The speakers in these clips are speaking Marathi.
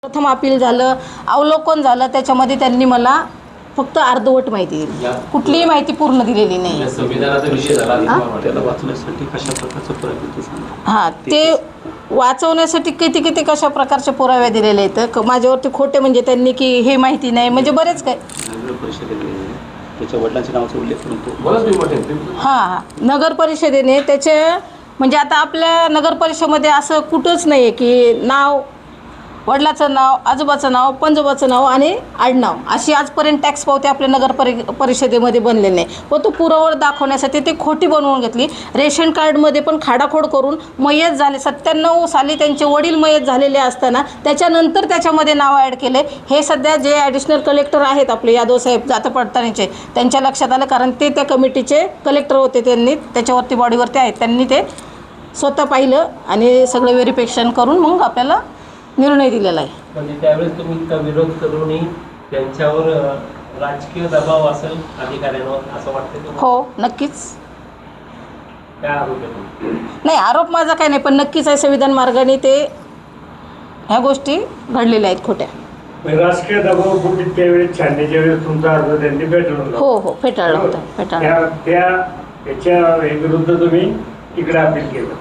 प्रथम अपील झालं, अवलोकन झालं, त्याच्यामध्ये त्यांनी मला फक्त अर्धवट माहिती दिली, कुठलीही माहिती पूर्ण दिलेली नाही. संविधानाचा विषय झाला त्याला वाचण्यासाठी कशा प्रकारचं पुरावे सांगा. हां, ते वाचवण्यासाठी किती किती कशा प्रकारचे पुरावे दिलेले आहेत. माझ्यावरती खोटे म्हणजे त्यांनी की हे माहिती नाही म्हणजे बरेच काय. नगर परिषदेने त्याच्या वडिलांच्या नावाचा उल्लेख करून हां, नगर परिषदेने त्याचे म्हणजे आता आपल्या नगर परिषदेमध्ये असं कुठंच नाही आहे की नाव, वडिलाचं नाव, आजोबाचं नाव, पंजोबाचं नाव आणि आडनाव अशी आजपर्यंत टॅक्स पावती आपल्या नगर परिषदेमध्ये बनलेली नाही. व तो पुरावा दाखवण्यासाठी ते खोटी बनवून घेतली. रेशन कार्डमध्ये पण खाडाखोड करून मयत झाले 97 साली त्यांचे वडील मयत झालेले असताना त्याच्यानंतर त्याच्यामध्ये नाव ॲड केले. हे सध्या जे ॲडिशनल कलेक्टर आहेत आपले यादवसाहेब जाता-पडताळणीचे त्यांच्या लक्षात आलं, कारण ते त्या कमिटीचे कलेक्टर होते. त्यांनी त्याच्यावरती बॉडीवरती आहेत, त्यांनी ते स्वतः पाहिलं आणि सगळं व्हेरिफिकेशन करून मग आपल्याला निर्णय दिलेला आहे. म्हणजे त्यावेळेस तुम्ही इतका विरोध करूनही त्यांच्यावर राजकीय दबाव असेल अधिकाऱ्यांवर असं वाटतं? हो, नक्कीच. काय आरोप आहे? नाही, आरोप माझा काही नाही, पण नक्कीच आहे संविधान मार्गाने ते ह्या गोष्टी घडलेल्या आहेत खोट्या. राजकीय दबाव कुठे त्यावेळेस छाननीच्या वेळेस तुमचा अर्ज त्यांनी फेटाळला? हो हो, फेटाळला होता, फेटाळला. त्याच्या विरुद्ध तुम्ही इकडे अपील केलं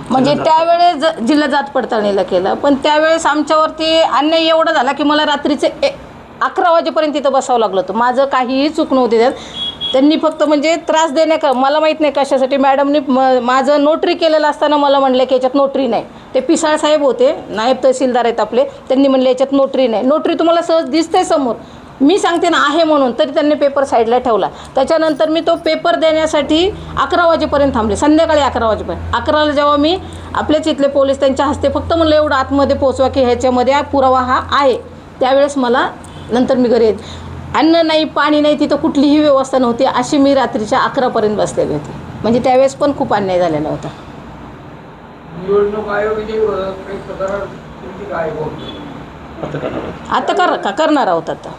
म्हणजे त्यावेळेस जिल्हा जात पडताळणीला केलं, पण त्यावेळेस आमच्यावरती अन्याय एवढा झाला की मला रात्रीचे 11 वाजेपर्यंत तिथं बसावं लागलं होतं. माझं काहीही चूक नव्हती त्यात. त्यांनी फक्त म्हणजे त्रास देण्या मला माहीत नाही कशासाठी. मॅडमनी माझं नोटरी केलेलं असताना मला म्हणले की याच्यात नोटरी नाही. ते पिसाळ साहेब होते, नायब तहसीलदार आहेत आपले, त्यांनी म्हणले याच्यात नोटरी नाही. नोटरी तुम्हाला सहज दिसते समोर, मी सांगते ना आहे म्हणून, तरी त्यांनी पेपर साईडला ठेवला. त्याच्यानंतर मी तो पेपर देण्यासाठी 11 वाजेपर्यंत थांबले, संध्याकाळी 11 वाजेपर्यंत. 11ला जेव्हा मी आपल्याच इथले पोलीस त्यांच्या हस्ते फक्त म्हणलं एवढं आतमध्ये पोचवा की ह्याच्यामध्ये पुरावा हा आहे, त्यावेळेस मला नंतर मी घरी अन्न नाही, पाणी नाही, तिथं कुठलीही व्यवस्था नव्हती. अशी मी रात्रीच्या 11पर्यंत बसलेली होती. म्हणजे त्यावेळेस पण खूप अन्याय झालेला होता. निवडणूक आयोगाची आता करणार आहोत आता.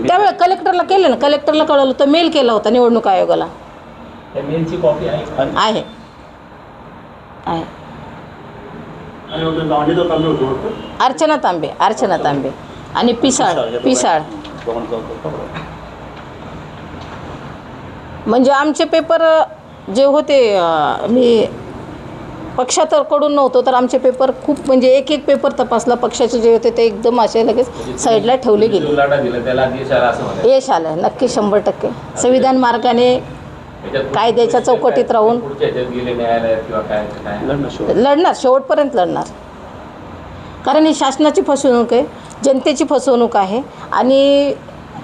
त्यावेळेस कलेक्टरला केलं ना, कलेक्टरला कळवलं होतं, मेल केला होता निवडणूक आयोगाला. त्या मेलची कॉपी आहे? आहे आहे. अर्चना तांबे आणि पिसाळ म्हणजे आमचे पेपर जे होते, मी पक्षाकडून नव्हतो तर आमचे पेपर खूप म्हणजे एक एक पेपर तपासला. पक्षाचे जे होते ते एकदम असे लगेच साईडला ठेवले गेले. यश आलं नक्की 100%. संविधान मार्गाने कायद्याच्या चौकटीत राहून लढणार, शेवटपर्यंत लढणार. कारण ही शासनाची फसवणूक आहे, जनतेची फसवणूक आहे. आणि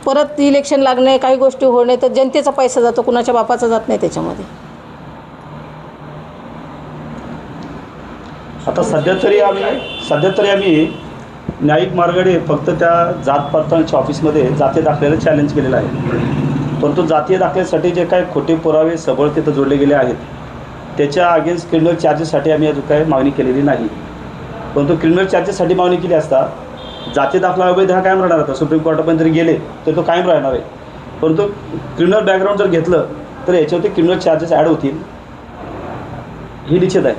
परत इलेक्शन लागणे, काही गोष्टी होणे, तर जनतेचा पैसा जातो, कुणाच्या बापाचा जात नाही त्याच्यामध्ये. आता सध्या तरी आम्ही न्यायिक मार्गाने फक्त त्या जात पडताळणीच्या ऑफिसमध्ये जाती दाखल्याला चॅलेंज केलेलं आहे. परंतु जातीय दाखल्यासाठी जे काही खोटे पुरावे सबळ तिथं जोडले गेले आहेत त्याच्या अगेन्स्ट क्रिमिनल चार्जेससाठी आम्ही अजून काही मागणी केलेली नाही. परंतु क्रिमिनल चार्जेससाठी मागणी केली असता जाती दाखला अवैध हा कायम राहणार होता. सुप्रीम कोर्टापर्यंत जरी गेले तर तो कायम राहणार आहे. परंतु क्रिमिनल बॅकग्राऊंड जर घेतलं तर याच्यावरती क्रिमिनल चार्जेस ॲड होतील, ही निश्चित आहे.